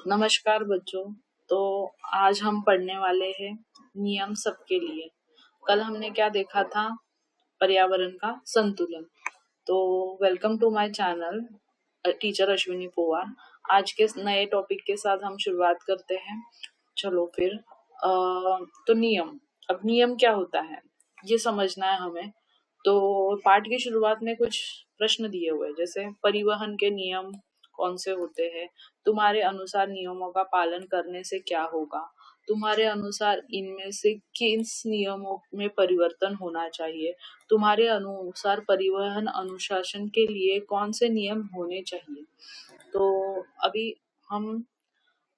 नमस्कार बच्चों। तो आज हम पढ़ने वाले हैं नियम सबके लिए। कल हमने क्या देखा था? पर्यावरण का संतुलन। तो welcome to my channel teacher Ashwini Powar. आज के नए टॉपिक के साथ हम शुरुआत करते हैं। चलो फिर तो नियम। अब नियम क्या होता है ये समझना है हमें। तो पाठ की शुरुआत में कुछ प्रश्न दिए हुए हैं, जैसे परिवहन के नियम कौन से होते हैं, तुम्हारे अनुसार नियमों का पालन करने से क्या होगा, तुम्हारे अनुसार इनमें से किस नियमों में परिवर्तन होना चाहिए, तुम्हारे अनुसार परिवहन अनुशासन के लिए कौन से नियम होने चाहिए। तो अभी हम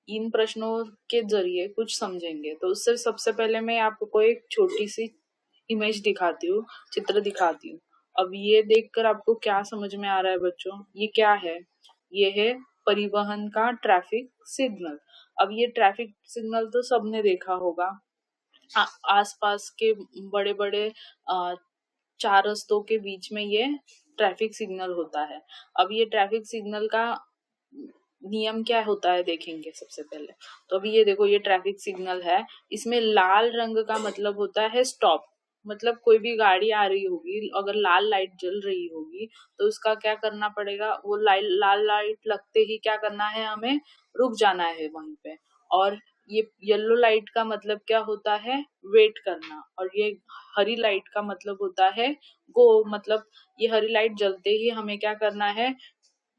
इन प्रश्नों के जरिए कुछ समझेंगे। तो उससे सबसे पहले मैं आपको एक छोटी सी इमेज दिखाती हूँ, चित्र दिखाती हूँ। अब ये देखकर आपको क्या समझ में आ रहा है बच्चों? ये क्या है? ये है परिवहन का ट्रैफिक सिग्नल। अब ये ट्रैफिक सिग्नल तो सबने देखा होगा। आसपास के बड़े बड़े चार रास्तों के बीच में ये ट्रैफिक सिग्नल होता है। अब ये ट्रैफिक सिग्नल का नियम क्या होता है देखेंगे सबसे पहले। तो अभी ये देखो, ये ट्रैफिक सिग्नल है। इसमें लाल रंग का मतलब होता है स्टॉप। मतलब कोई भी गाड़ी आ रही होगी, अगर लाल लाइट जल रही होगी तो उसका क्या करना पड़ेगा, वो लाल लाइट लगते ही क्या करना है, हमें रुक जाना है वहीं पे। और ये येलो लाइट का मतलब क्या होता है, वेट करना। और ये हरी लाइट का मतलब होता है गो। मतलब ये हरी लाइट जलते ही हमें क्या करना है,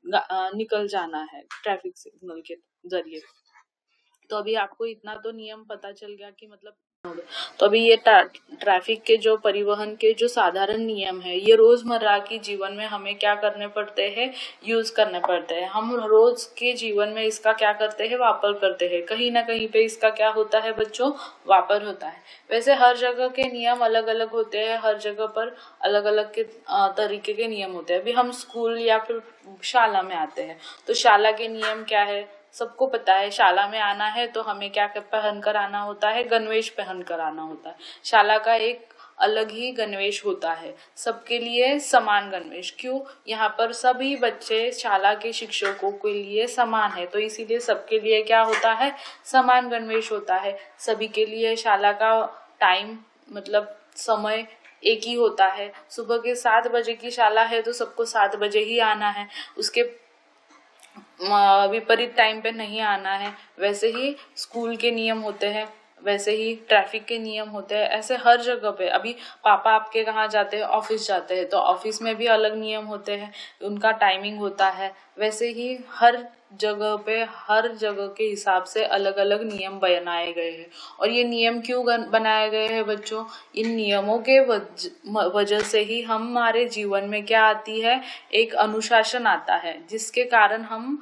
निकल जाना है ट्रैफिक सिग्नल के जरिए। तो अभी आपको इतना तो नियम पता चल गया कि मतलब। तो अभी ये ट्रैफिक के जो परिवहन के जो साधारण नियम है, ये रोजमर्रा की जीवन में हमें क्या करने पड़ते हैं, यूज करने पड़ते हैं। हम रोज के जीवन में इसका क्या करते हैं, वापर करते हैं। कहीं ना कहीं पे इसका क्या होता है बच्चों, वापर होता है। वैसे हर जगह के नियम अलग अलग होते हैं, हर जगह पर अलग अलग के तरीके के नियम होते हैं। अभी हम स्कूल या फिर शाला में आते हैं, तो शाला के नियम क्या है सबको पता है। शाला में आना है तो हमें क्या पहन कर आना होता है, गणवेश पहन कर आना होता है। शाला का एक अलग ही गणवेश होता है, सबके लिए समान गणवेश। क्यों? यहाँ पर सभी बच्चे शाला के शिक्षकों के लिए समान है, तो इसीलिए सबके लिए क्या होता है, समान गणवेश होता है। सभी के लिए शाला का टाइम मतलब समय एक ही होता है। सुबह के 7 बजे की शाला है तो सबको 7 बजे ही आना है, उसके विपरीत टाइम पे नहीं आना है। वैसे ही स्कूल के नियम होते हैं, वैसे ही ट्रैफिक के नियम होते हैं। ऐसे हर जगह पे। अभी पापा आपके कहाँ जाते हैं, ऑफिस जाते हैं, तो ऑफिस में भी अलग नियम होते हैं, उनका टाइमिंग होता है। वैसे ही हर जगह पे हर जगह के हिसाब से अलग अलग नियम बनाए गए हैं। और ये नियम क्यों बनाए गए हैं बच्चों? इन नियमों के वजह से ही हमारे जीवन में क्या आती है, एक अनुशासन आता है, जिसके कारण हम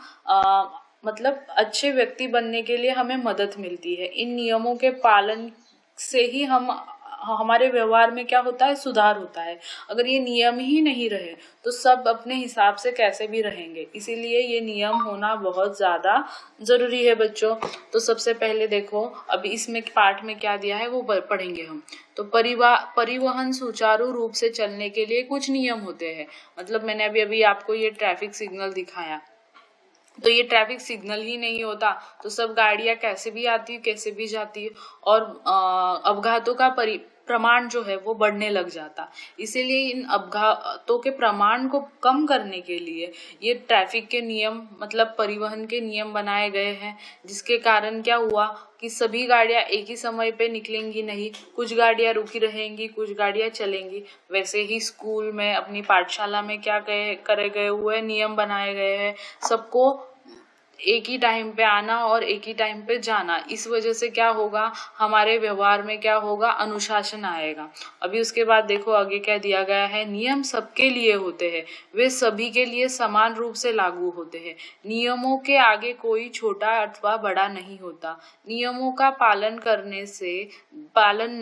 मतलब अच्छे व्यक्ति बनने के लिए हमें मदद मिलती है। इन नियमों के पालन से ही हमारे व्यवहार में क्या होता है, सुधार होता है। अगर ये नियम ही नहीं रहे तो सब अपने हिसाब से कैसे भी रहेंगे। इसीलिए ये नियम होना बहुत ज्यादा जरूरी है बच्चों। तो सबसे पहले देखो, अभी इसमें पाठ में क्या दिया है वो पढ़ेंगे हम। तो परिवहन सुचारू रूप से चलने के लिए कुछ नियम होते हैं। मतलब मैंने अभी आपको ये ट्रैफिक सिग्नल दिखाया, तो ये ट्रैफिक सिग्नल ही नहीं होता तो सब गाड़ियां कैसे भी आती है, कैसे भी जाती है, और अपघातों का प्रमाण जो है वो बढ़ने लग जाता। इसीलिए इन अपघातों के प्रमाण को कम करने के लिए ये ट्रैफिक के नियम मतलब परिवहन के नियम बनाए गए हैं। जिसके कारण क्या हुआ कि सभी गाड़ियां एक ही समय पे निकलेंगी नहीं, कुछ गाड़ियां रुकी रहेंगी, कुछ गाड़ियां चलेंगी। वैसे ही स्कूल में अपनी पाठशाला में क्या करे गए हुए नियम बनाए गए हैं, सबको एक ही टाइम पे आना और एक ही टाइम पे जाना। इस वजह से क्या होगा, हमारे व्यवहार में क्या होगा, अनुशासन आएगा। अभी उसके बाद देखो आगे क्या दिया गया है, नियम सबके लिए होते हैं, वे सभी के लिए समान रूप से लागू होते हैं। नियमों के आगे कोई छोटा अथवा बड़ा नहीं होता। नियमों का पालन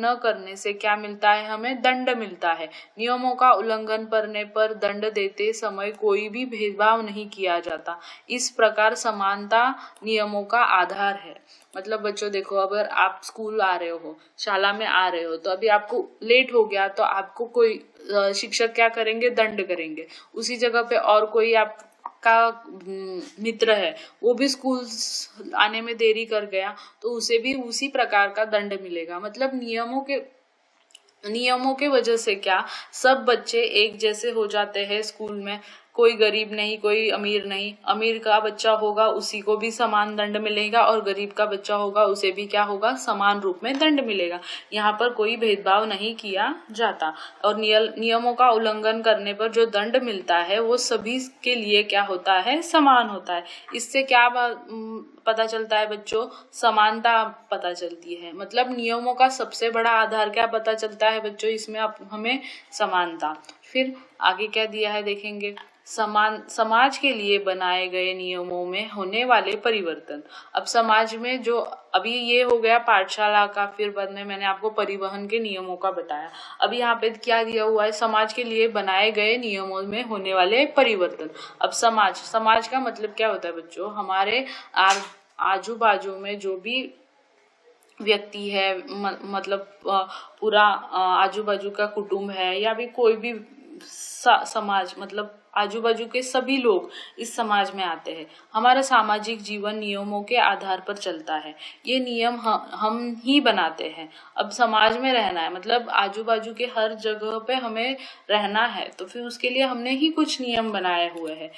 न करने से क्या मिलता है, हमें दंड मिलता है। नियमों का उल्लंघन करने पर दंड देते समय कोई भी भेदभाव नहीं किया जाता। इस प्रकार समानता नियमों का आधार है। मतलब बच्चों देखो, अगर आप स्कूल आ रहे हो, शाला में आ रहे हो, तो अभी आपको लेट हो गया तो आपको कोई शिक्षक क्या करेंगे, दंड करेंगे। उसी जगह पे और कोई आप का मित्र है वो भी स्कूल आने में देरी कर गया तो उसे भी उसी प्रकार का दंड मिलेगा। मतलब नियमों के वजह से क्या सब बच्चे एक जैसे हो जाते हैं स्कूल में। कोई गरीब नहीं, कोई अमीर नहीं। अमीर का बच्चा होगा उसी को भी समान दंड मिलेगा और गरीब का बच्चा होगा उसे भी क्या होगा, समान रूप में दंड मिलेगा। यहाँ पर कोई भेदभाव नहीं किया जाता और नियमों का उल्लंघन करने पर जो दंड मिलता है वो सभी के लिए क्या होता है, समान होता है। इससे क्या पता चलता है बच्चों, समानता पता चलती है। मतलब नियमों का सबसे बड़ा आधार क्या पता चलता है बच्चों, इसमें हमें समानता। फिर आगे क्या दिया है देखेंगे, समाज के लिए बनाए गए नियमों में होने वाले परिवर्तन। अब समाज में जो अभी ये हो गया पाठशाला का, फिर बाद में मैंने आपको परिवहन के नियमों का बताया। अब यहाँ पे क्या दिया हुआ है, समाज के लिए बनाए गए नियमों में होने वाले परिवर्तन। अब समाज का मतलब क्या होता है बच्चों, हमारे आजू बाजू में जो भी व्यक्ति है, मतलब पूरा आजू बाजू का कुटुंब है या भी कोई भी समाज, मतलब आजू बाजू के सभी लोग इस समाज में आते हैं। हमारा सामाजिक जीवन नियमों के आधार पर चलता है। ये नियम हम ही बनाते हैं। अब समाज में रहना है, मतलब आजू बाजू के हर जगह पे हमें रहना है, तो फिर उसके लिए हमने ही कुछ नियम बनाए हुए हैं।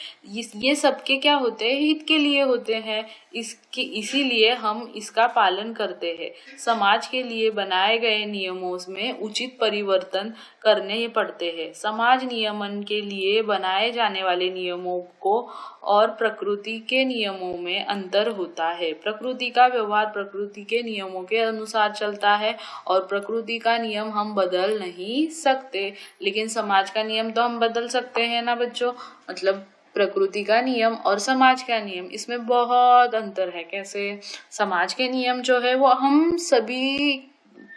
ये सबके क्या होते हैं, हित के लिए होते हैं। इसीलिए हम इसका पालन करते हैं। समाज के लिए बनाए गए नियमों में उचित परिवर्तन करने पड़ते हैं। समाज नियमन के लिए बनाए जाने वाले नियमों को और प्रकृति के नियमों में अंतर होता है। प्रकृति का व्यवहार प्रकृति के नियमों के अनुसार चलता है और प्रकृति का नियम हम बदल नहीं सकते, लेकिन समाज का नियम तो हम बदल सकते हैं ना बच्चों। मतलब प्रकृति का नियम और समाज का नियम, इसमें बहुत अंतर है। कैसे, समाज के नियम जो है वो हम सभी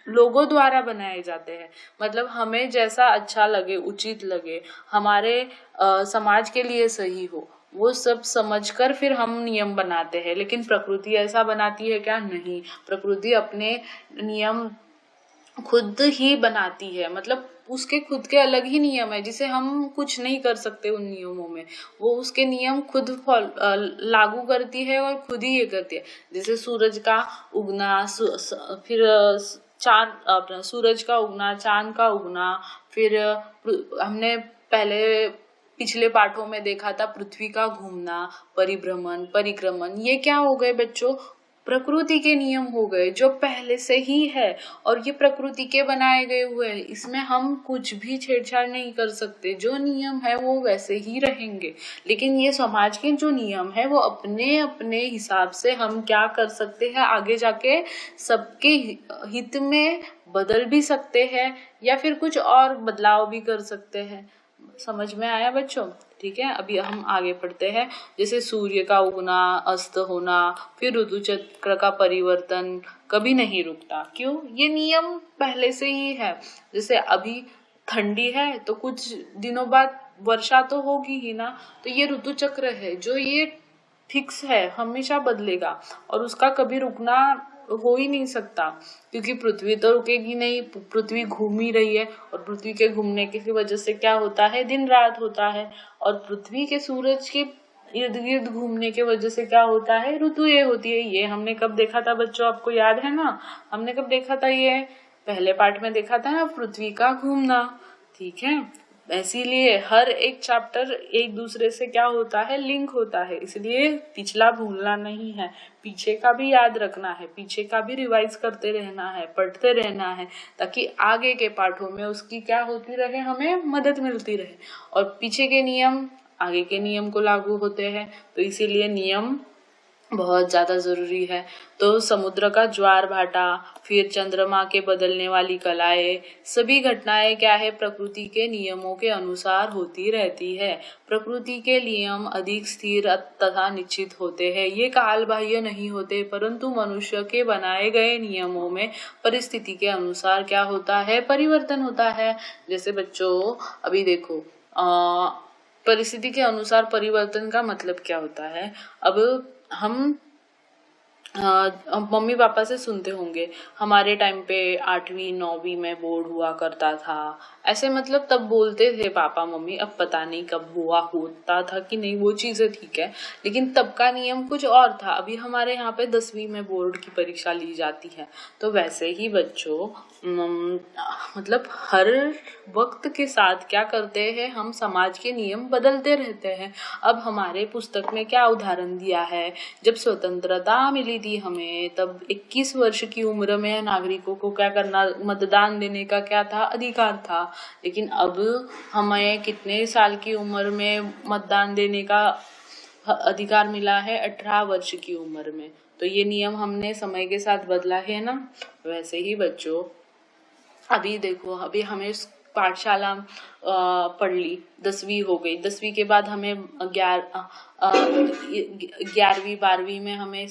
लोगों द्वारा बनाए जाते हैं। मतलब हमें जैसा अच्छा लगे, उचित लगे, हमारे समाज के लिए सही हो, वो सब समझकर फिर हम नियम बनाते हैं। लेकिन प्रकृति ऐसा बनाती है क्या? नहीं। प्रकृति अपने नियम खुद ही बनाती है। मतलब उसके खुद के अलग ही नियम है, जिसे हम कुछ नहीं कर सकते उन नियमों में। वो उसके नियम खुद लागू करती है और खुद ही ये करती है। जैसे सूरज का उगना, फिर चांद, अपना सूरज का उगना, चांद का उगना, फिर हमने पिछले पाठों में देखा था पृथ्वी का घूमना, परिक्रमण। ये क्या हो गए बच्चों? प्रकृति के नियम हो गए जो पहले से ही है और ये प्रकृति के बनाए गए हुए हैं। इसमें हम कुछ भी छेड़छाड़ नहीं कर सकते। जो नियम है वो वैसे ही रहेंगे। लेकिन ये समाज के जो नियम है वो अपने अपने हिसाब से हम क्या कर सकते हैं, आगे जाके सबके हित में बदल भी सकते हैं या फिर कुछ और बदलाव भी कर सकते हैं। समझ में आया बच्चों? ठीक है, अभी हम आगे पढ़ते हैं। जैसे सूर्य का उगना, अस्त होना, फिर ऋतु चक्र का परिवर्तन कभी नहीं रुकता। क्यों? ये नियम पहले से ही है। जैसे अभी ठंडी है तो कुछ दिनों बाद वर्षा तो होगी ही ना। तो ये ऋतु चक्र है जो ये फिक्स है, हमेशा बदलेगा और उसका कभी रुकना हो ही नहीं सकता, क्योंकि पृथ्वी तो रुकेगी नहीं। पृथ्वी घूम ही रही है और पृथ्वी के घूमने की वजह से क्या होता है, दिन रात होता है। और पृथ्वी के सूरज के इर्द गिर्द घूमने की वजह से क्या होता है, ऋतुएं होती है। ये हमने कब देखा था बच्चों, आपको याद है ना? हमने कब देखा था? ये पहले पार्ट में देखा था ना, पृथ्वी का घूमना। ठीक है, इसीलिए हर एक चैप्टर एक दूसरे से क्या होता है, लिंक होता है। इसलिए पिछला भूलना नहीं है, पीछे का भी याद रखना है, पीछे का भी रिवाइज करते रहना है, पढ़ते रहना है, ताकि आगे के पाठों में उसकी क्या होती रहे, हमें मदद मिलती रहे। और पीछे के नियम आगे के नियम को लागू होते हैं, तो इसीलिए नियम बहुत ज्यादा जरूरी है। तो समुद्र का ज्वार भाटा, फिर चंद्रमा के बदलने वाली कलाएं, सभी घटनाएं क्या है, प्रकृति के नियमों के अनुसार होती रहती है। प्रकृति के नियम अधिक स्थिर तथा निश्चित होते हैं। ये काल बाह्य नहीं होते, परंतु मनुष्य के बनाए गए नियमों में परिस्थिति के अनुसार क्या होता है, परिवर्तन होता है। जैसे बच्चों अभी देखो, परिस्थिति के अनुसार परिवर्तन का मतलब क्या होता है। अब हम मम्मी पापा से सुनते होंगे, हमारे टाइम पे 8वीं 9वीं में बोर्ड हुआ करता था, ऐसे मतलब तब बोलते थे पापा मम्मी। अब पता नहीं कब हुआ होता था कि नहीं, वो चीजें ठीक है, लेकिन तब का नियम कुछ और था। अभी हमारे यहाँ पे 10वीं में बोर्ड की परीक्षा ली जाती है। तो वैसे ही बच्चों मतलब हर वक्त के साथ क्या करते हैं हम, समाज के नियम बदलते रहते हैं। अब हमारे पुस्तक में क्या उदाहरण दिया है, जब स्वतंत्रता मिली थी हमें, तब 21 वर्ष की उम्र में नागरिकों को क्या करना, मतदान देने का क्या था, अधिकार था। लेकिन अब हमें कितने साल की उम्र में मतदान देने का अधिकार मिला है, 18 वर्ष की उम्र में। तो ये नियम हमने समय के साथ बदला है ना। वैसे ही बच्चों अभी देखो, अभी हमें पाठशाला पढ़ ली, 10वीं हो गई, 10वीं के बाद हमें 11वीं 12वीं में हमें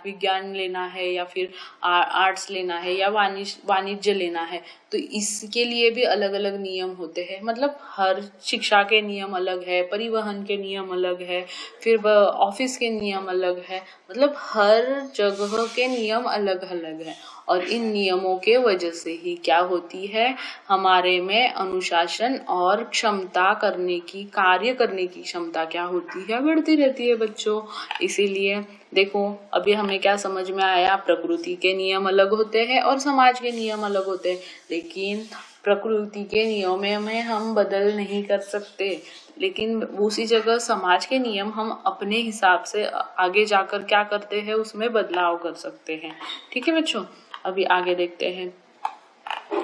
विज्ञान लेना है, या फिर आर्ट्स लेना है, या वाणिज्य लेना है। तो इसके लिए भी अलग अलग नियम होते हैं। मतलब हर शिक्षा के नियम अलग है, परिवहन के नियम अलग है, फिर ऑफिस के नियम अलग है। मतलब हर जगह के नियम अलग अलग है, और इन नियमों के वजह से ही क्या होती है, हमारे में अनुशासन और क्षमता करने की, कार्य करने की क्षमता क्या होती है, बढ़ती रहती है बच्चों। इसीलिए देखो, अभी हमें क्या समझ में आया, प्रकृति के नियम अलग होते हैं और समाज के नियम अलग होते हैं। लेकिन प्रकृति के नियमों में हम बदल नहीं कर सकते, लेकिन उसी जगह समाज के नियम हम अपने हिसाब से आगे जाकर क्या करते हैं, उसमें बदलाव कर सकते हैं। ठीक है बच्चों, अभी आगे देखते हैं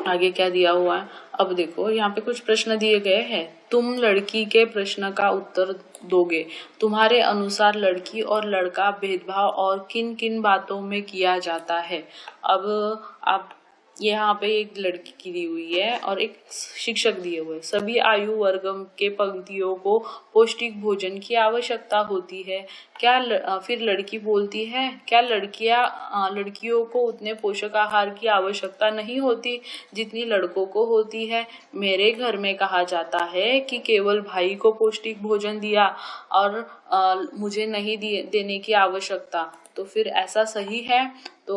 आगे क्या दिया हुआ है। अब देखो, यहाँ पे कुछ प्रश्न दिए गए हैं। तुम लड़की के प्रश्न का उत्तर दोगे। तुम्हारे अनुसार लड़की और लड़का भेदभाव और किन किन बातों में किया जाता है। अब आप यहाँ पे एक लड़की की दी हुई है और एक शिक्षक दिए हुए। सभी आयु वर्ग के पंक्तियों को पौष्टिक भोजन की आवश्यकता होती है। फिर लड़की बोलती है, क्या लड़कियों को उतने पोषक आहार की आवश्यकता नहीं होती जितनी लड़कों को होती है। मेरे घर में कहा जाता है कि केवल भाई को पौष्टिक भोजन दिया और मुझे नहीं देने की आवश्यकता। तो फिर ऐसा सही है? तो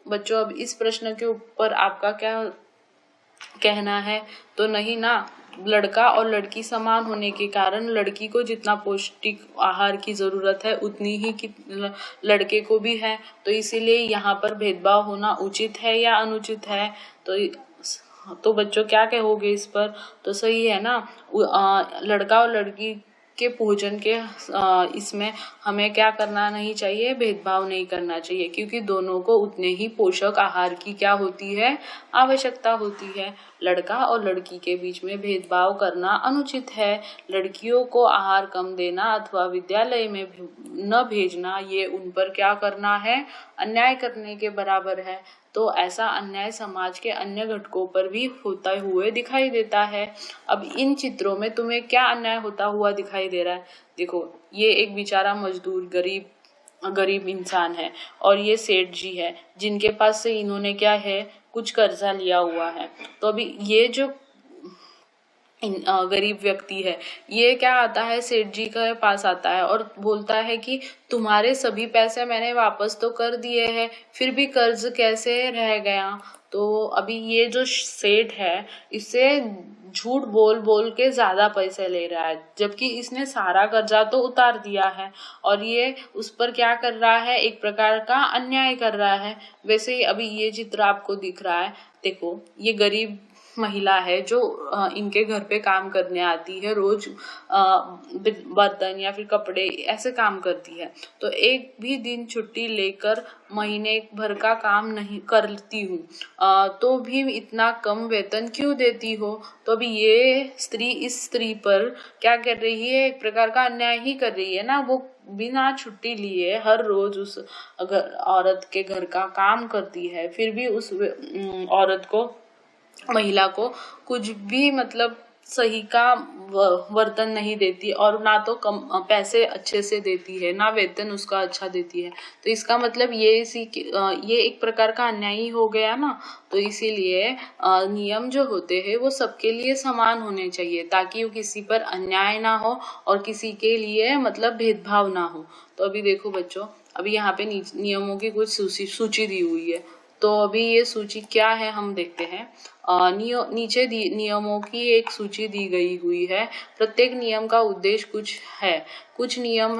बच्चों, अब इस प्रश्न के ऊपर आपका क्या कहना है? तो नहीं ना, लड़का और लड़की समान होने के कारण लड़की को जितना पौष्टिक आहार की जरूरत है उतनी ही लड़के को भी है। तो इसीलिए यहाँ पर भेदभाव होना उचित है या अनुचित है? तो बच्चों क्या कहोगे इस पर? तो सही है ना। लड़का और लड़की के भोजन के इसमें हमें क्या करना नहीं चाहिए, भेदभाव नहीं करना चाहिए, क्योंकि दोनों को उतने ही पोषक आहार की क्या होती है, आवश्यकता होती है। लड़का और लड़की के बीच में भेदभाव करना अनुचित है। लड़कियों को आहार कम देना अथवा विद्यालय में न भेजना, ये उन पर क्या करना है, अन्याय करने के बराबर है। तो ऐसा अन्याय समाज के अन्य घटकों पर भी होता हुए दिखाई देता है। अब इन चित्रों में तुम्हें क्या अन्याय होता हुआ दिखाई दे रहा है? देखो, ये एक बेचारा मजदूर गरीब इंसान है, और ये सेठ जी है जिनके पास से इन्होंने क्या है, कुछ कर्जा लिया हुआ है। तो अभी ये जो गरीब व्यक्ति है, ये क्या आता है, सेठ जी के पास आता है और बोलता है कि तुम्हारे सभी पैसे मैंने वापस तो कर दिए हैं, फिर भी कर्ज कैसे रह गया। तो अभी ये जो सेठ है, इससे झूठ बोल बोल के ज्यादा पैसे ले रहा है, जबकि इसने सारा कर्जा तो उतार दिया है, और ये उस पर क्या कर रहा है, एक प्रकार का अन्याय कर रहा है। वैसे ही अभी ये चित्र आपको दिख रहा है, देखो, ये गरीब महिला है जो इनके घर पे काम करने आती है, रोज बर्तन या फिर कपड़े ऐसे काम करती है। तो एक भी दिन छुट्टी लेकर महीने भर का काम नहीं करती हूँ, तो भी इतना कम वेतन क्यों देती हो? तो अभी ये स्त्री इस स्त्री पर क्या कर रही है, एक प्रकार का अन्याय ही कर रही है ना। वो बिना छुट्टी लिए हर रोज उस औरत के घर का काम करती है, फिर भी उस औरत को, महिला को कुछ भी मतलब सही का वर्तन नहीं देती और ना तो कम पैसे अच्छे से देती है, ना वेतन उसका अच्छा देती है। तो इसका मतलब ये एक प्रकार का अन्याय ही हो गया ना। तो इसीलिए नियम जो होते हैं वो सबके लिए समान होने चाहिए, ताकि वो किसी पर अन्याय ना हो और किसी के लिए मतलब भेदभाव ना हो। तो अभी देखो बच्चों, अभी यहाँ पे नियमों की कुछ सूची दी हुई है। तो अभी ये सूची क्या है हम देखते हैं। नीचे नियमों की एक सूची दी गई हुई है। प्रत्येक नियम का उद्देश्य कुछ है। कुछ नियम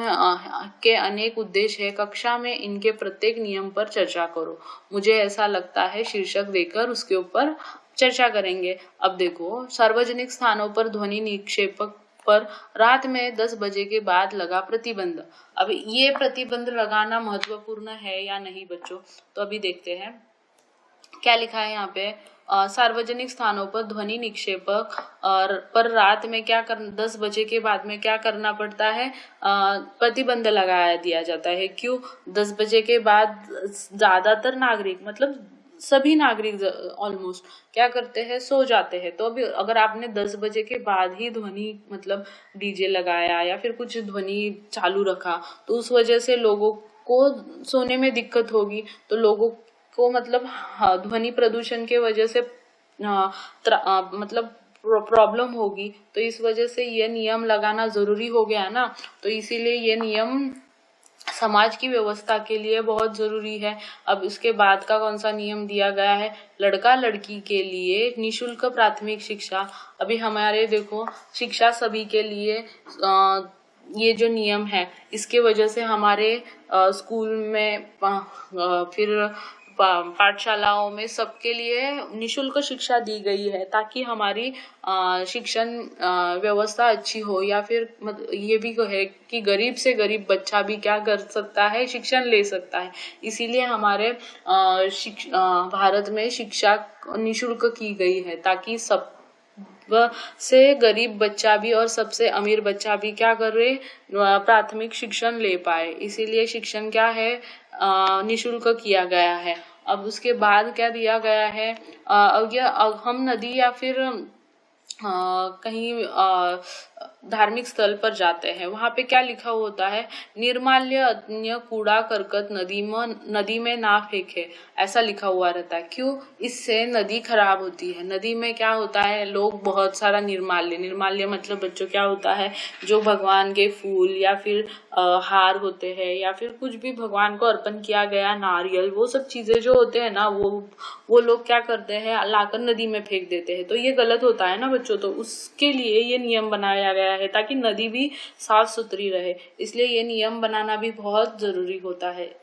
के अनेक उद्देश्य है। कक्षा में इनके प्रत्येक नियम पर चर्चा करो। मुझे ऐसा लगता है शीर्षक देकर उसके ऊपर चर्चा करेंगे। अब देखो, सार्वजनिक स्थानों पर ध्वनि निक्षेपक पर रात में 10 बजे के बाद लगा प्रतिबंध। अब ये प्रतिबंध लगाना महत्वपूर्ण है या नहीं बच्चों? तो अभी देखते हैं क्या लिखा है यहाँ पे। सार्वजनिक स्थानों पर ध्वनि निक्षेपक और पर रात में 10 बजे के बाद में क्या करना पड़ता है? प्रतिबंध लगाया दिया जाता है। क्यों? 10 बजे के बाद ज्यादातर नागरिक, मतलब सभी नागरिक ऑलमोस्ट क्या करते हैं? सो जाते हैं। तो अभी अगर आपने 10 बजे के बाद ही ध्वनि मतलब डीजे लगाया या फिर कुछ ध्वनि चालू रखा, तो उस वजह से लोगों को सोने में दिक्कत होगी। तो लोगों को मतलब ध्वनि प्रदूषण के वजह से मतलब प्रॉब्लम होगी। तो इस वजह से ये नियम लगाना जरूरी हो गया ना। तो इसीलिए ये नियम समाज की व्यवस्था के लिए बहुत जरूरी है। अब इसके बाद का कौन सा नियम दिया गया है? लड़का लड़की के लिए निशुल्क प्राथमिक शिक्षा। अभी हमारे देखो, शिक्षा सभी के लिए ये जो नियम है, इसके वजह से हमारे स्कूल में फिर पाठशालाओं में सबके लिए निशुल्क शिक्षा दी गई है, ताकि हमारी शिक्षण व्यवस्था अच्छी हो। या फिर ये भी है कि गरीब से गरीब बच्चा भी क्या कर सकता है? शिक्षण ले सकता है। इसीलिए हमारे भारत में शिक्षा निशुल्क की गई है, ताकि सब से गरीब बच्चा भी और सबसे अमीर बच्चा भी क्या कर रहे? प्राथमिक शिक्षण ले पाए। इसीलिए शिक्षण क्या है? निशुल्क किया गया है। अब उसके बाद क्या दिया गया है? हम नदी या फिर कहीं धार्मिक स्थल पर जाते हैं, वहां पे क्या लिखा होता है? निर्माल्य अन्य कूड़ा करकट नदी में ना फेंके, ऐसा लिखा हुआ रहता है। क्यों? इससे नदी खराब होती है। नदी में क्या होता है? लोग बहुत सारा निर्माल्य मतलब बच्चों क्या होता है? जो भगवान के फूल या फिर हार होते हैं या फिर कुछ भी भगवान को अर्पण किया गया, नारियल, वो सब चीजें जो होते हैं ना, वो लोग क्या करते हैं? लाकर नदी में फेंक देते हैं। तो ये गलत होता है ना बच्चों। तो उसके लिए ये नियम बनाया गया है, ताकि नदी भी साफ सुथरी रहे। इसलिए ये नियम बनाना भी बहुत जरूरी होता है।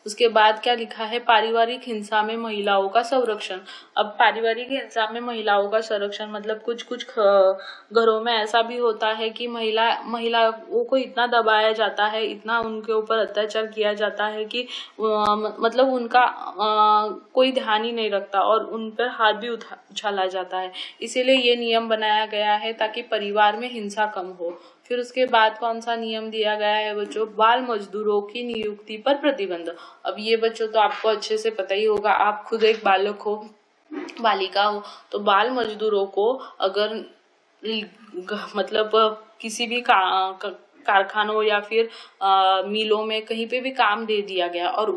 उसके बाद क्या लिखा है? पारिवारिक हिंसा में महिलाओं का संरक्षण। अब पारिवारिक हिंसा में महिलाओं का संरक्षण मतलब कुछ घरों में ऐसा भी होता है कि महिलाओं को इतना दबाया जाता है, इतना उनके ऊपर अत्याचार किया जाता है कि मतलब उनका कोई ध्यान ही नहीं रखता और उन पर हाथ भी उछाला जाता है। इसीलिए ये नियम बनाया गया है, ताकि परिवार में हिंसा कम हो। फिर उसके बाद कौन सा नियम दिया गया है बच्चों? बाल मजदूरों की नियुक्ति पर प्रतिबंध। अब ये बच्चों तो आपको अच्छे से पता ही होगा, आप खुद एक बालक हो, बालिका हो। तो बाल मजदूरों को अगर मतलब किसी भी कारखानों या फिर मिलों में कहीं पे भी काम दे दिया गया और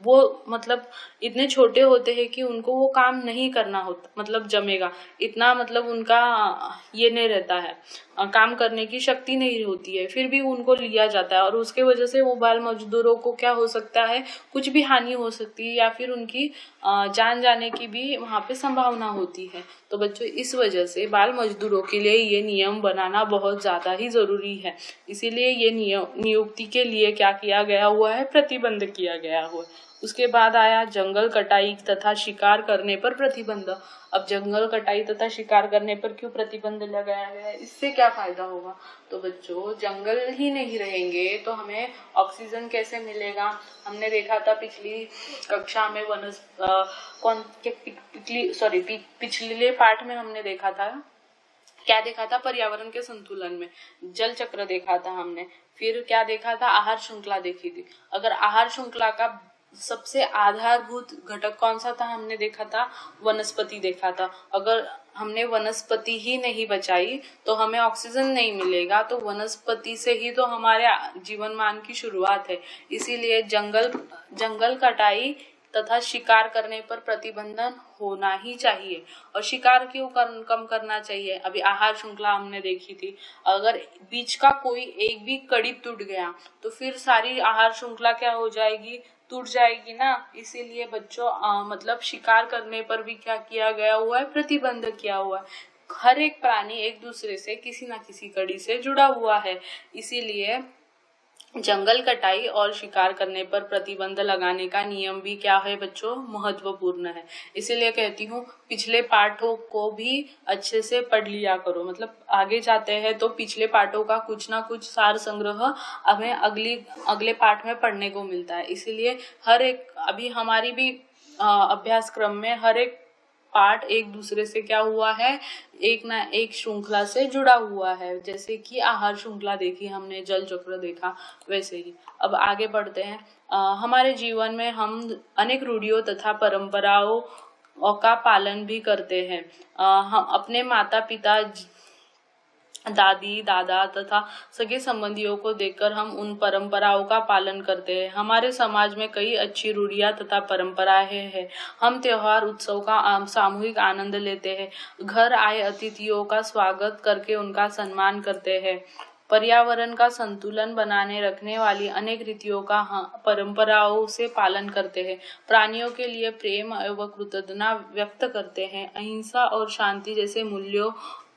वो मतलब इतने छोटे होते हैं कि उनको वो काम नहीं करना होता, मतलब जमेगा इतना, मतलब उनका ये नहीं रहता है, काम करने की शक्ति नहीं होती है, फिर भी उनको लिया जाता है। और उसके वजह से वो बाल मजदूरों को क्या हो सकता है? कुछ भी हानि हो सकती है या फिर उनकी जान जाने की भी वहां पे संभावना होती है। तो बच्चों, इस वजह से बाल मजदूरों के लिए ये नियम बनाना बहुत ज्यादा ही जरूरी है। इसीलिए ये नियुक्ति के लिए क्या किया गया हुआ है? प्रतिबंध किया गया हुआ है। उसके बाद आया जंगल कटाई तथा शिकार करने पर प्रतिबंध। अब जंगल कटाई तथा शिकार करने पर क्यों प्रतिबंध लगाया गया है? इससे क्या फायदा होगा? तो बच्चों, जंगल ही नहीं रहेंगे तो हमें ऑक्सीजन कैसे मिलेगा? हमने देखा था पिछली कक्षा में पिछले पाठ में हमने देखा था, क्या देखा था? पर्यावरण के संतुलन में जल चक्र देखा था हमने। फिर क्या देखा था? आहार श्रृंखला देखी थी। अगर आहार श्रृंखला का सबसे आधारभूत घटक कौन सा था? हमने देखा था वनस्पति देखा था। अगर हमने वनस्पति ही नहीं बचाई तो हमें ऑक्सीजन नहीं मिलेगा। तो वनस्पति से ही तो हमारे जीवनमान की शुरुआत है। इसीलिए जंगल कटाई तथा शिकार करने पर प्रतिबंधन होना ही चाहिए। और शिकार क्यों कम करना चाहिए? अभी आहार श्रृंखला हमने देखी थी, अगर बीच का कोई एक भी कड़ी टूट गया तो फिर सारी आहार श्रृंखला क्या हो जाएगी? टूट जाएगी ना। इसीलिए बच्चों मतलब शिकार करने पर भी क्या किया गया हुआ है? प्रतिबंध किया हुआ है। हर एक प्राणी एक दूसरे से किसी न किसी कड़ी से जुड़ा हुआ है। इसीलिए जंगल कटाई और शिकार करने पर प्रतिबंध लगाने का नियम भी क्या है बच्चों? महत्वपूर्ण है। इसीलिए कहती हूँ पिछले पाठों को भी अच्छे से पढ़ लिया करो। मतलब आगे जाते हैं तो पिछले पाठों का कुछ ना कुछ सार संग्रह हमें अगले पाठ में पढ़ने को मिलता है। इसीलिए हर एक अभी हमारी भी अभ्यास क्रम में हर एक पार्ट एक दूसरे से क्या हुआ है? एक ना एक श्रृंखला से जुड़ा हुआ है। जैसे कि आहार श्रृंखला देखी हमने, जल चक्र देखा, वैसे ही अब आगे बढ़ते हैं। हमारे जीवन में हम अनेक रूढ़ियों तथा परंपराओं का पालन भी करते हैं। हम अपने माता पिता, दादी दादा तथा सगे संबंधियों को देखकर हम उन परंपराओं का पालन करते हैं। हमारे समाज में कई अच्छी रूढ़ियां तथा परंपराएं हैं। हम त्योहार उत्सव का सामूहिक आनंद लेते हैं। घर आए अतिथियों का स्वागत करके उनका सम्मान करते हैं। पर्यावरण का संतुलन बनाने रखने वाली अनेक रीतियों का परंपराओं से पालन करते हैं। प्राणियों के लिए प्रेम एवं कृतज्ञता व्यक्त करते हैं। अहिंसा और शांति जैसे मूल्यों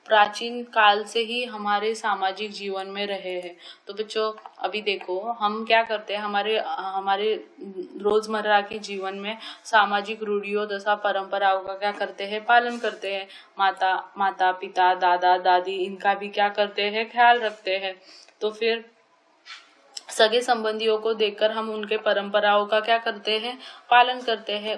प्राचीन काल से ही हमारे सामाजिक जीवन में रहे हैं। तो बच्चों अभी देखो हम क्या करते हैं, हमारे रोजमर्रा के जीवन में सामाजिक रूढ़ियों तथा परंपराओं का क्या करते हैं? पालन करते हैं। माता पिता, दादा दादी, इनका भी क्या करते हैं? ख्याल रखते हैं। तो फिर सगे संबंधियों को देखकर हम उनके परंपराओं का क्या करते हैं? पालन करते हैं।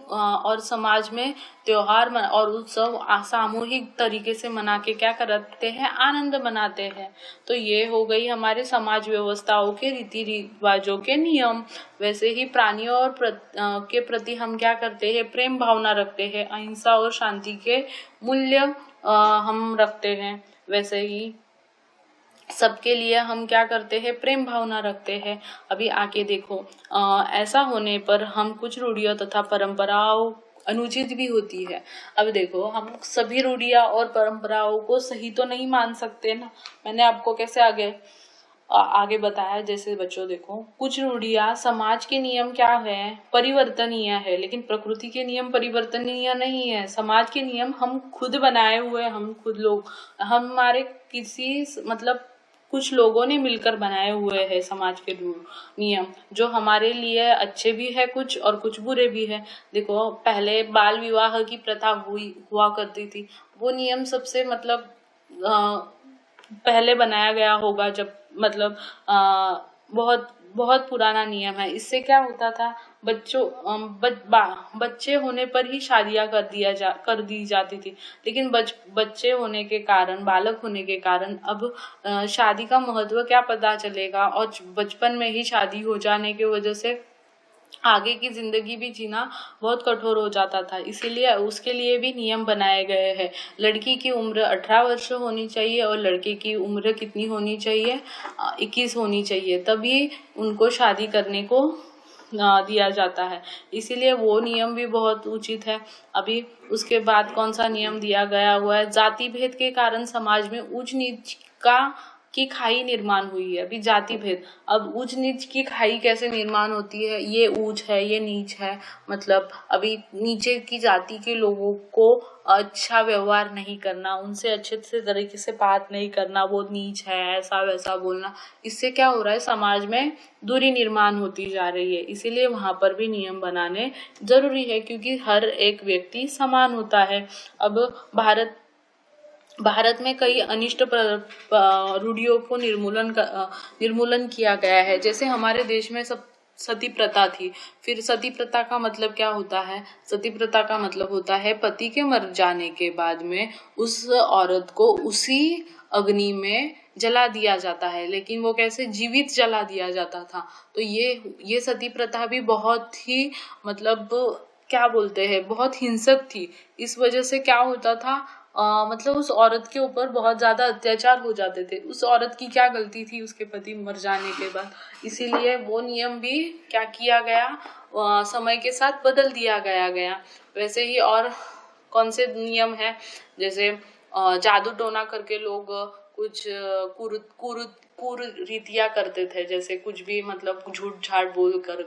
और समाज में त्योहार और उत्सव सामूहिक तरीके से मना के क्या करते हैं? आनंद मनाते हैं। तो ये हो गई हमारे समाज व्यवस्थाओं के रीति रिवाजों के नियम। वैसे ही प्राणियों और के प्रति हम क्या करते हैं? प्रेम भावना रखते हैं। अहिंसा और शांति के मूल्य हम रखते हैं। वैसे ही सबके लिए हम क्या करते हैं? प्रेम भावना रखते हैं। अभी आके देखो ऐसा होने पर हम कुछ रूढ़ियों तथा परंपराओं अनुचित भी होती है। अब देखो हम सभी रूढ़ियां और परंपराओं को सही तो नहीं मान सकते ना। मैंने आपको कैसे आगे बताया। जैसे बच्चों देखो कुछ रूढ़ियां समाज के नियम क्या है? परिवर्तनीय है, लेकिन प्रकृति के नियम परिवर्तनीय नहीं है। समाज के नियम हम खुद बनाए हुए, हम खुद लोग हमारे किसी मतलब कुछ लोगों ने मिलकर बनाए हुए हैं समाज के नियम, जो हमारे लिए अच्छे भी है कुछ और कुछ बुरे भी है। देखो पहले बाल विवाह की प्रथा हुआ करती थी। वो नियम सबसे मतलब पहले बनाया गया होगा, जब मतलब बहुत बहुत पुराना नियम है। इससे क्या होता था? बच्चे होने पर ही शादियां कर दी जाती थी। लेकिन बच्चे होने के कारण, बालक होने के कारण अब शादी का महत्व क्या पता चलेगा। और बचपन में ही शादी हो जाने की वजह से आगे की जिंदगी भी जीना बहुत कठोर हो जाता था। इसीलिए उसके लिए भी नियम बनाए गए हैं। लड़की की उम्र 18 वर्ष होनी चाहिए और लड़के की उम्र कितनी होनी चाहिए? 21 होनी चाहिए, तभी उनको शादी करने को दिया जाता है। इसीलिए वो नियम भी बहुत उचित है। अभी उसके बाद कौन सा नियम दिया गया हुआ है? जाति भेद के कारण समाज में ऊंच नीच की खाई निर्माण हुई है। अभी जाति भेद, अब ऊंच नीच की खाई कैसे निर्माण होती है? ये ऊंच है, ये नीच है। मतलब अभी नीचे की जाति के लोगों को अच्छा व्यवहार नहीं करना, उनसे अच्छे से तरीके से बात नहीं करना, वो नीच है, ऐसा वैसा बोलना। इससे क्या हो रहा है? समाज में दूरी निर्माण होती जा रही है। इसीलिए वहां पर भी नियम बनाने जरूरी है, क्योंकि हर एक व्यक्ति समान होता है। अब भारत में कई अनिष्ट रूढ़ियों को निर्मूलन किया गया है। जैसे हमारे देश में सती प्रथा थी। फिर सती प्रथा का मतलब क्या होता है? सती प्रथा का मतलब होता है पति के मर जाने के बाद में उस औरत को उसी अग्नि में जला दिया जाता है। लेकिन वो कैसे? जीवित जला दिया जाता था। तो ये सती प्रथा भी बहुत ही मतलब क्या बोलते हैं, बहुत हिंसक थी। इस वजह से क्या होता था? मतलब उस औरत के ऊपर बहुत ज्यादा अत्याचार हो जाते थे। उस औरत की क्या गलती थी उसके पति मर जाने के बाद? इसीलिए वो नियम भी क्या किया गया, समय के साथ बदल दिया गया। वैसे ही और कौन से नियम है, जैसे जादू टोना करके लोग कुछ कुरीतियां करते थे, जैसे कुछ भी मतलब झूठ झाट बोल कर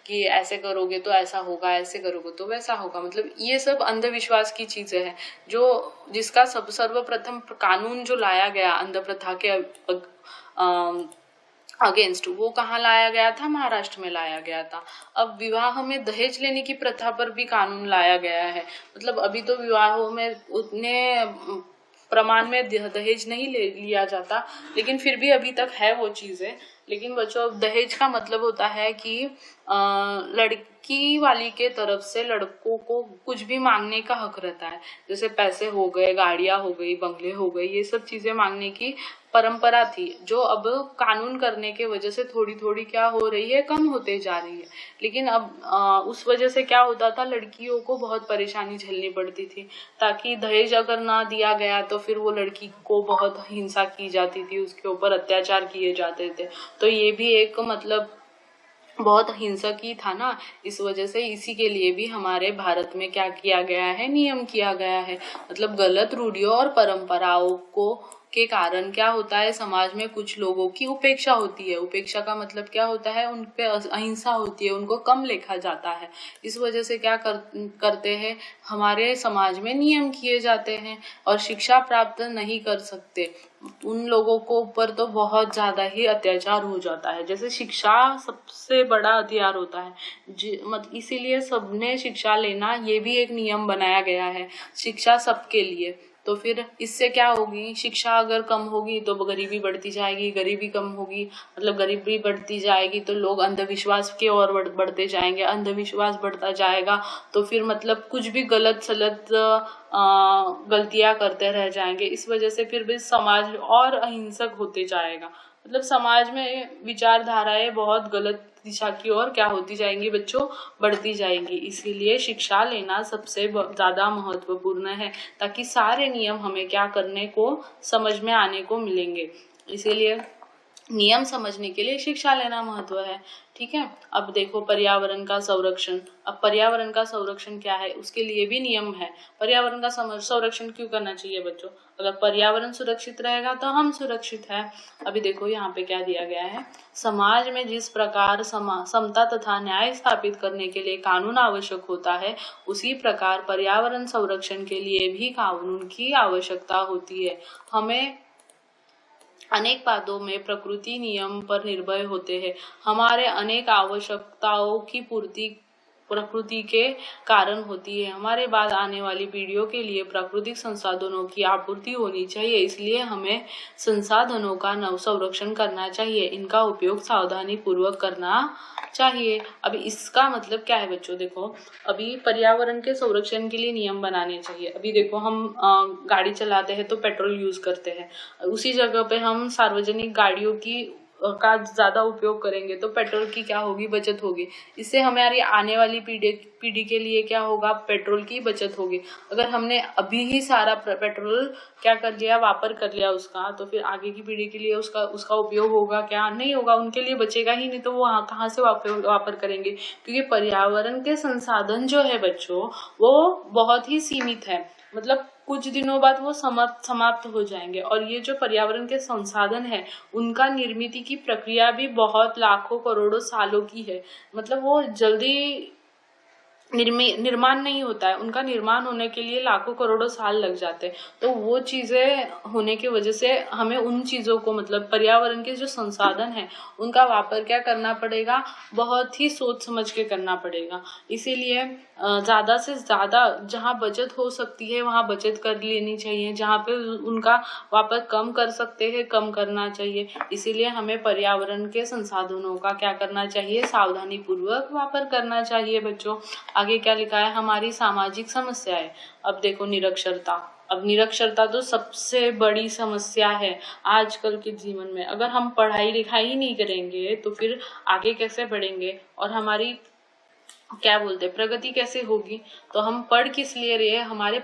कि ऐसे करोगे तो ऐसा होगा, ऐसे करोगे तो वैसा होगा। मतलब ये सब अंधविश्वास की चीजें हैं, जो जिसका सर्वप्रथम कानून जो लाया गया अंध प्रथा के अगेंस्ट, वो कहाँ लाया गया था? महाराष्ट्र में लाया गया था। अब विवाह में दहेज लेने की प्रथा पर भी कानून लाया गया है। मतलब अभी तो विवाहों में उतने प्रमाण में दहेज नहीं लिया जाता, लेकिन फिर भी अभी तक है वो चीजें। लेकिन बच्चों, दहेज का मतलब होता है कि लड़की वाली के तरफ से लड़कों को कुछ भी मांगने का हक रहता है। जैसे पैसे हो गए, गाड़ियां हो गई, बंगले हो गए, ये सब चीजें मांगने की परंपरा थी, जो अब कानून करने के वजह से थोड़ी थोड़ी क्या हो रही है, कम होते जा रही है। लेकिन अब उस वजह से क्या होता था, लड़कियों को बहुत परेशानी झेलनी पड़ती थी, ताकि दहेज अगर ना दिया गया तो फिर वो लड़की को बहुत हिंसा की जाती थी, उसके ऊपर अत्याचार किए जाते थे। तो ये भी एक मतलब बहुत हिंसक ही था ना। इस वजह से इसी के लिए भी हमारे भारत में क्या किया गया है, नियम किया गया है। मतलब गलत रूढ़ियों और परंपराओं को के कारण क्या होता है, समाज में कुछ लोगों की उपेक्षा होती है। उपेक्षा का मतलब क्या होता है, उन पे अहिंसा होती है, उनको कम लेखा जाता है। इस वजह से क्या करते हैं, हमारे समाज में नियम किए जाते हैं और शिक्षा प्राप्त नहीं कर सकते उन लोगों को ऊपर तो बहुत ज्यादा ही अत्याचार हो जाता है। जैसे शिक्षा सबसे बड़ा हथियार होता है, मतलब इसीलिए सबने शिक्षा लेना, ये भी एक नियम बनाया गया है, शिक्षा सबके लिए। तो फिर इससे क्या होगी, शिक्षा अगर कम होगी तो गरीबी बढ़ती जाएगी, गरीबी कम होगी मतलब गरीबी बढ़ती जाएगी तो लोग अंधविश्वास की ओर बढ़ते जाएंगे, अंधविश्वास बढ़ता जाएगा तो फिर मतलब कुछ भी गलत सलत गलतियां करते रह जाएंगे। इस वजह से फिर भी समाज और अहिंसक होते जाएगा। मतलब समाज में विचारधाराएं बहुत गलत दिशा की ओर क्या होती जाएंगी बच्चों, बढ़ती जाएंगी। इसीलिए शिक्षा लेना सबसे ज्यादा महत्वपूर्ण है, ताकि सारे नियम हमें क्या करने को समझ में आने को मिलेंगे। इसीलिए नियम समझने के लिए शिक्षा लेना महत्व है। ठीक है, अब देखो पर्यावरण का संरक्षण। अब पर्यावरण का संरक्षण क्या है, उसके लिए भी नियम है। पर्यावरण का संरक्षण क्यों करना चाहिए बच्चों? अगर पर्यावरण सुरक्षित रहेगा तो हम सुरक्षित है। अभी देखो यहाँ पे क्या दिया गया है, समाज में जिस प्रकार समता तथा न्याय स्थापित करने के लिए कानून आवश्यक होता है, उसी प्रकार पर्यावरण संरक्षण के लिए भी कानून की आवश्यकता होती है। हमें अनेक बातों में प्रकृति नियम पर निर्भर होते हैं। हमारे अनेक आवश्यकताओं की पूर्ति प्रकृति के कारण होती है। हमारे बाद आने वाली पीढ़ियों के लिए प्राकृतिक संसाधनों की आपूर्ति होनी चाहिए, इसलिए हमें संसाधनों का संरक्षण करना चाहिए, इनका उपयोग सावधानी पूर्वक करना चाहिए। अभी इसका मतलब क्या है बच्चों, देखो अभी पर्यावरण के संरक्षण के लिए नियम बनाने चाहिए। अभी देखो हम गाड़ी चलाते हैं तो पेट्रोल यूज करते हैं, उसी जगह पे हम सार्वजनिक गाड़ियों की का ज्यादा उपयोग करेंगे तो पेट्रोल की क्या होगी, बचत होगी। इससे हमारी आने वाली पीढ़ी के लिए क्या होगा, पेट्रोल की बचत होगी। अगर हमने अभी ही सारा पेट्रोल क्या कर लिया, वापर कर लिया उसका, तो फिर आगे की पीढ़ी के लिए उसका उपयोग होगा क्या? नहीं होगा, उनके लिए बचेगा ही नहीं। तो वो कहाँ से वापर करेंगे? क्योंकि पर्यावरण के संसाधन जो है बच्चों, वो बहुत ही सीमित है। मतलब कुछ दिनों बाद वो समाप्त हो जाएंगे। और ये जो पर्यावरण के संसाधन है, उनका निर्मित की प्रक्रिया भी बहुत लाखों करोड़ों सालों की है। मतलब वो जल्दी निर्माण नहीं होता है, उनका निर्माण होने के लिए लाखों करोड़ों साल लग जाते हैं। तो वो चीजें होने की वजह से हमें उन चीजों को, मतलब पर्यावरण के जो संसाधन है, उनका वापर क्या करना पड़ेगा, बहुत ही सोच समझ के करना पड़ेगा। इसीलिए ज्यादा से ज्यादा जहाँ बचत हो सकती है वहाँ बचत कर लेनी चाहिए, जहाँ पे उनका वापर कम कर सकते हैं कम करना चाहिए। इसीलिए हमें पर्यावरण के संसाधनों का क्या करना चाहिए, सावधानी पूर्वक वापर करना चाहिए बच्चों। आगे क्या लिखा है, हमारी सामाजिक समस्याएं। अब देखो निरक्षरता। अब निरक्षरता तो सबसे बड़ी समस्या है आजकल के जीवन में। अगर हम पढ़ाई लिखाई ही नहीं करेंगे तो फिर आगे कैसे बढ़ेंगे और हमारी क्या बोलते हैं प्रगति कैसे होगी? तो हम पढ़ किस लिए रहे हैं, हमारे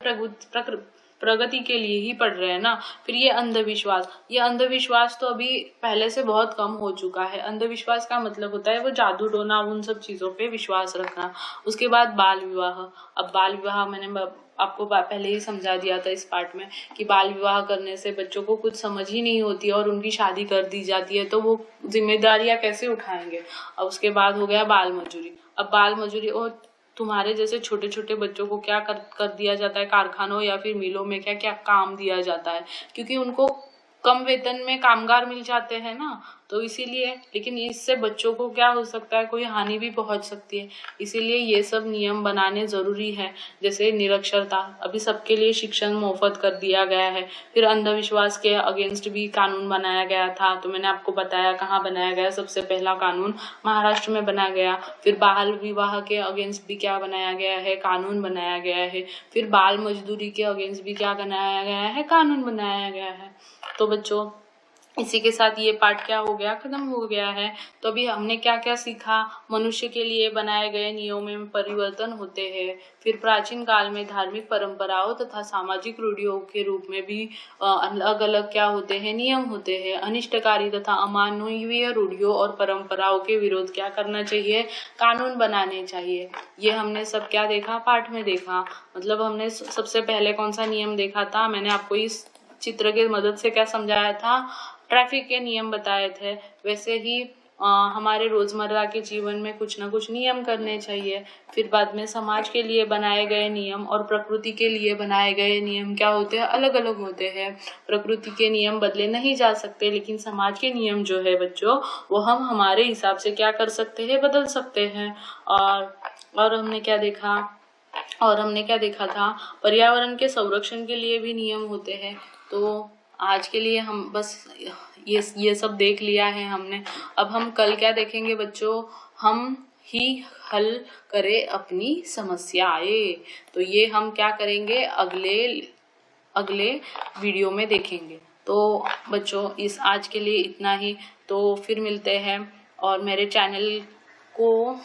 प्रगति के लिए ही पढ़ रहे हैं ना। फिर ये अंधविश्वास तो अभी पहले से बहुत कम हो चुका है। अंधविश्वास का मतलब होता है वो जादू टोना, उन सब चीजों पे विश्वास रखना। उसके बाद बाल विवाह। अब बाल विवाह मैंने आपको पहले ही समझा दिया था इस पार्ट में कि बाल विवाह करने से बच्चों को कुछ समझ ही नहीं होती और उनकी शादी कर दी जाती है, तो वो जिम्मेदारियां कैसे उठाएंगे। अब उसके बाद हो गया बाल मजूरी। अब बाल मजूरी और तुम्हारे जैसे छोटे छोटे बच्चों को क्या कर दिया जाता है कारखानों या फिर मिलों में, क्या क्या काम दिया जाता है, क्योंकि उनको कम वेतन में कामगार मिल जाते हैं ना, तो इसीलिए। लेकिन इससे बच्चों को क्या हो सकता है, कोई हानि भी पहुंच सकती है। इसीलिए ये सब नियम बनाने जरूरी है। जैसे निरक्षरता, अभी सबके लिए शिक्षण मुफ्त कर दिया गया है। फिर अंधविश्वास के अगेंस्ट भी कानून बनाया गया था, तो मैंने आपको बताया कहाँ बनाया गया। सबसे पहला कानून महाराष्ट्र में बनाया गया। फिर बाल विवाह के अगेंस्ट भी क्या बनाया गया है, कानून बनाया गया है। फिर बाल मजदूरी के अगेंस्ट भी क्या बनाया गया है, कानून बनाया गया है। तो बच्चों, इसी के साथ ये पार्ट क्या हो गया, खत्म हो गया है। तो अभी हमने क्या क्या सीखा। मनुष्य के लिए बनाए गए नियमों में परिवर्तन होते हैं। फिर प्राचीन काल में धार्मिक परंपराओं तथा सामाजिक रूढ़ियों के रूप में भी अलग अलग क्या होते हैं, नियम होते हैं। अनिष्टकारी तथा अमानवीय रूढ़ियों और परंपराओं के विरोध क्या करना चाहिए, कानून बनाने चाहिए। ये हमने सब क्या देखा, पाठ में देखा। मतलब हमने सबसे पहले कौन सा नियम देखा था, मैंने आपको इस चित्र के मदद से क्या समझाया था, ट्रैफिक के नियम बताए थे। वैसे ही हमारे रोजमर्रा के जीवन में कुछ ना कुछ नियम करने चाहिए। फिर बाद में समाज के लिए बनाए गए नियम और प्रकृति के लिए बनाए गए नियम क्या होते हैं, अलग अलग होते हैं। प्रकृति के नियम बदले नहीं जा सकते, लेकिन समाज के नियम जो है बच्चों, वो हम हमारे हिसाब से क्या कर सकते हैं, बदल सकते हैं। और हमने क्या देखा था, पर्यावरण के संरक्षण के लिए भी नियम होते हैं। तो आज के लिए हम बस ये सब देख लिया है हमने। अब हम कल क्या देखेंगे बच्चों, हम ही हल करें अपनी समस्याएं। तो ये हम क्या करेंगे, अगले वीडियो में देखेंगे। तो बच्चों, इस आज के लिए इतना ही। तो फिर मिलते हैं, और मेरे चैनल को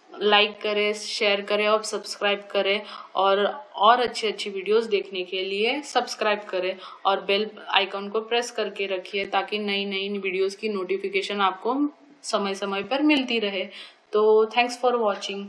लाइक करें, शेयर करें और सब्सक्राइब करें। और अच्छी वीडियोस देखने के लिए सब्सक्राइब करें और बेल आइकन को प्रेस करके रखिए, ताकि नई नई वीडियोस की नोटिफिकेशन आपको समय समय पर मिलती रहे। तो थैंक्स फॉर वॉचिंग।